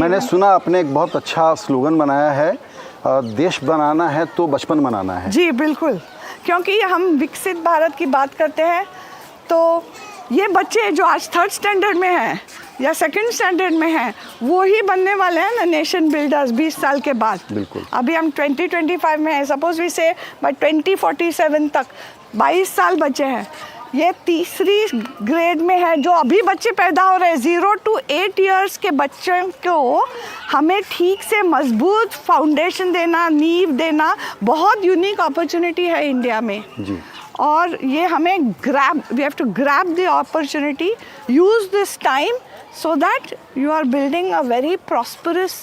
मैंने सुना आपने एक बहुत अच्छा स्लोगन बनाया है, देश बनाना है तो बचपन बनाना है। जी बिल्कुल, क्योंकि हम विकसित भारत की बात करते हैं तो ये बच्चे जो आज 3rd स्टैंडर्ड में हैं या 2nd स्टैंडर्ड में हैं, वो ही बनने वाले हैं ना नेशन बिल्डर्स 20 साल के बाद। बिल्कुल। अभी हम 2025 में हैं, सपोज वी से बाय 2047 तक 22 साल बचे हैं। ये 3री ग्रेड में है, जो अभी बच्चे पैदा हो रहे हैं 0 to 8 इयर्स के बच्चों को हमें ठीक से मजबूत फाउंडेशन देना, नींव देना बहुत यूनिक अपॉर्चुनिटी है इंडिया में जी। और ये हमें we have to grab the opportunity, use this time so that you are building a very prosperous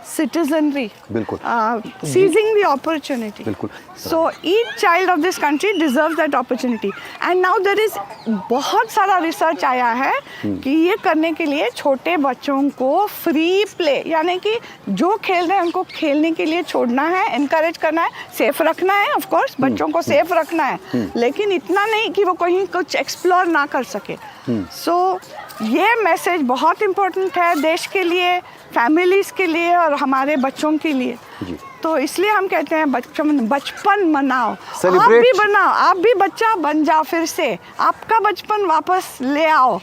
citizenry. बिल्कुल। Seizing the opportunity. बिल्कुल। So each child of this country deserves that opportunity. And now there is बहुत सारा research आया है कि ये करने के लिए छोटे बच्चों को फ्री प्ले, यानी कि जो खेल रहे हैं उनको खेलने के लिए छोड़ना है, इनकरेज करना है, सेफ रखना है, ऑफ कोर्स बच्चों को सेफ रखना है, लेकिन इतना नहीं कि वो कहीं कुछ एक्सप्लोर ना कर सके। सो ये मैसेज बहुत इम्पोर्टेंट है देश के लिए, फैमिलीज़ के लिए और हमारे बच्चों के लिए। तो इसलिए हम कहते हैं बचपन मनाओ, आप भी बनाओ, आप भी बच्चा बन जाओ, फिर से आपका बचपन वापस ले आओ।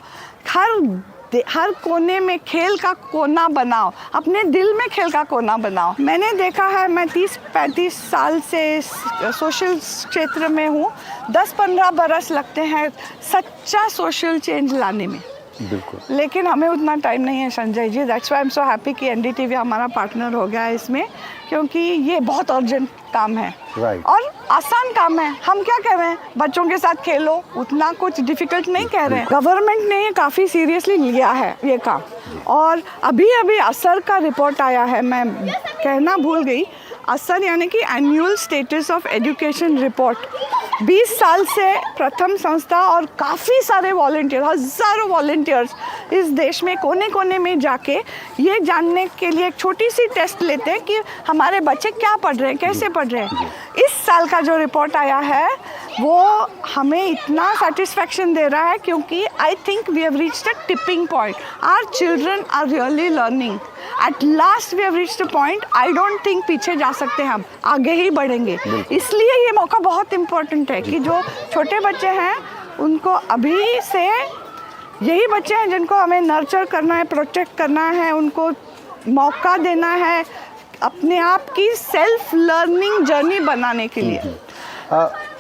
हर कोने में खेल का कोना बनाओ, अपने दिल में खेल का कोना बनाओ। मैंने देखा है, मैं 30-35 साल से सोशल क्षेत्र में हूँ, 10-15 बरस लगते हैं सच्चा सोशल चेंज लाने में। बिल्कुल। लेकिन हमें उतना टाइम नहीं है Sanjay ji, that's why I am so happy कि एनडीटीवी हमारा पार्टनर हो गया है इसमें, क्योंकि ये बहुत अर्जेंट काम है। Right. और आसान काम है। हम क्या कह रहे हैं, बच्चों के साथ खेलो, उतना कुछ डिफिकल्ट नहीं कह रहे हैं। गवर्नमेंट ने काफ़ी सीरियसली लिया है ये काम, और अभी अभी असर का रिपोर्ट आया है, मैं कहना भूल गई, असर यानी कि annual status of education report. 20 साल से प्रथम संस्था और काफ़ी सारे वॉलंटियर, हज़ारों वॉलंटियर्स इस देश में कोने कोने में जाके ये जानने के लिए एक छोटी सी टेस्ट लेते हैं कि हमारे बच्चे क्या पढ़ रहे हैं, कैसे पढ़ रहे हैं। इस साल का जो रिपोर्ट आया है वो हमें इतना सेटिस्फैक्शन दे रहा है, क्योंकि I think we have reached a tipping point. Our children are really learning, at last we have reached a point, I don't think पीछे जा सकते, हम आगे ही बढ़ेंगे। इसलिए ये मौका बहुत इम्पोर्टेंट है कि जो छोटे बच्चे हैं उनको अभी से, यही बच्चे हैं जिनको हमें नर्चर करना है, प्रोटेक्ट करना है, उनको मौका देना है अपने आप की सेल्फ लर्निंग जर्नी बनाने के लिए।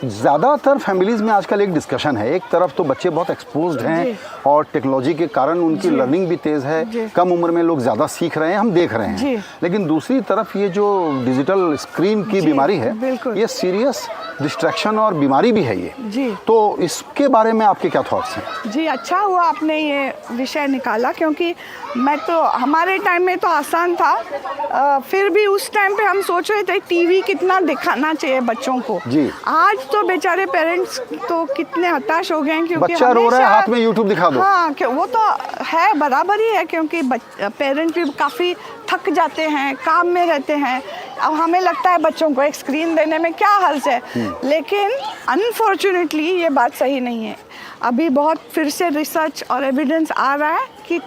ज़्यादातर फैमिलीज़ में आजकल एक डिस्कशन है, एक तरफ तो बच्चे बहुत एक्सपोज्ड हैं और टेक्नोलॉजी के कारण उनकी लर्निंग भी तेज़ है, कम उम्र में लोग ज़्यादा सीख रहे हैं, हम देख रहे हैं, लेकिन दूसरी तरफ ये जो डिजिटल स्क्रीन की बीमारी है, ये सीरियस डिस्ट्रैक्शन और बीमारी भी है ये। तो इसके बारे में आपके क्या थॉट्स हैं? जी, अच्छा हुआ आपने ये विषय निकाला, क्योंकि मैं तो, हमारे टाइम में तो आसान था, फिर भी उस टाइम पे हम सोच रहे थे टीवी कितना दिखाना चाहिए बच्चों को। आज तो बेचारे पेरेंट्स तो कितने हताश हो गए हैं, क्योंकि बच्चा रो रहा है, हाथ में यूट्यूब दिखा दो। हाँ, वो तो है, बराबर ही है, क्योंकि पेरेंट्स भी काफ़ी थक जाते हैं, काम में रहते हैं। अब हमें लगता है बच्चों को एक स्क्रीन देने में क्या हर्ज है, लेकिन अनफॉर्चुनेटली ये बात सही नहीं है। अभी बहुत फिर से रिसर्च और एविडेंस आ रहा है कि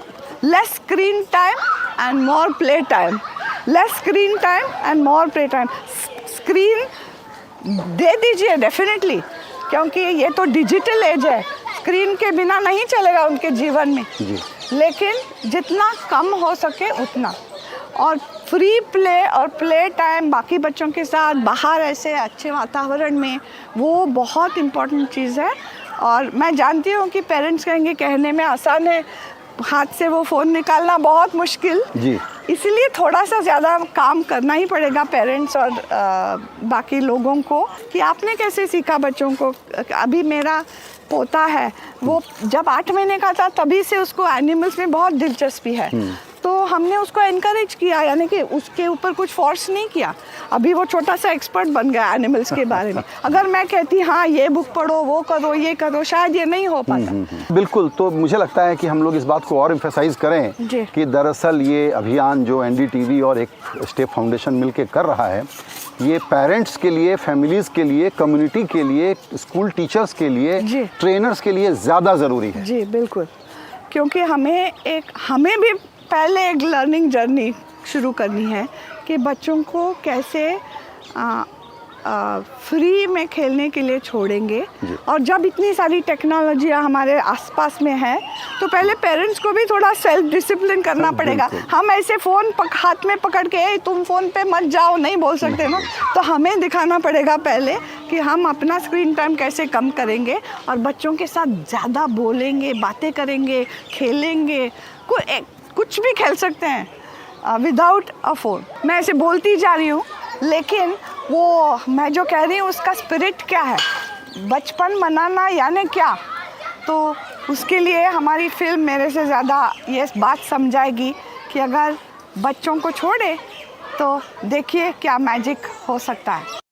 less screen time and more play time, less screen time and more play time. Screen दे दीजिए डेफिनेटली, क्योंकि ये तो डिजिटल एज है, स्क्रीन के बिना नहीं चलेगा उनके जीवन में, लेकिन जितना कम हो सके उतना, और फ्री प्ले और प्ले टाइम बाकी बच्चों के साथ बाहर ऐसे अच्छे वातावरण में, वो बहुत इम्पोर्टेंट चीज़ है। और मैं जानती हूँ कि पेरेंट्स कहेंगे कहने में आसान है, हाथ से वो फ़ोन निकालना बहुत मुश्किल, इसीलिए थोड़ा सा ज़्यादा काम करना ही पड़ेगा पेरेंट्स और बाकी लोगों को, कि आपने कैसे सीखा बच्चों को। अभी मेरा पोता है, वो जब 8 महीने का था तभी से उसको एनिमल्स में बहुत दिलचस्पी है, तो हमने उसको एनकरेज किया, यानी कि उसके ऊपर कुछ फोर्स नहीं किया। अभी वो छोटा सा एक्सपर्ट बन गया एनिमल्स के बारे में। अगर मैं कहती हाँ ये बुक पढ़ो, वो करो, ये करो, शायद ये नहीं हो पाता। बिल्कुल, तो मुझे लगता है कि हम लोग इस बात को और एम्फेसाइज करें कि दरअसल ये अभियान जो एनडीटीवी और एक स्टेप फाउंडेशन मिलके कर रहा है, ये पेरेंट्स के लिए, फैमिलीज़ के लिए, कम्युनिटी के लिए, स्कूल टीचर्स के लिए, ट्रेनर्स के लिए ज़्यादा ज़रूरी है। जी बिल्कुल, क्योंकि हमें भी पहले एक लर्निंग जर्नी शुरू करनी है कि बच्चों को कैसे फ्री में खेलने के लिए छोड़ेंगे। और जब इतनी सारी टेक्नोलॉजियाँ हमारे आसपास में है तो पहले पेरेंट्स को भी थोड़ा सेल्फ डिसिप्लिन करना पड़ेगा। हम ऐसे फ़ोन हाथ में पकड़ के तुम फ़ोन पे मत जाओ नहीं बोल सकते ना, तो हमें दिखाना पड़ेगा पहले कि हम अपना स्क्रीन टाइम कैसे कम करेंगे और बच्चों के साथ ज़्यादा बोलेंगे, बातें करेंगे, खेलेंगे, कुछ भी खेल सकते हैं विदाउट अ फ़ोन। मैं ऐसे बोलती जा रही हूँ, लेकिन वो मैं जो कह रही हूँ उसका स्पिरिट क्या है, बचपन मनाना यानी क्या, तो उसके लिए हमारी फिल्म मेरे से ज़्यादा ये बात समझाएगी कि अगर बच्चों को छोड़े तो देखिए क्या मैजिक हो सकता है।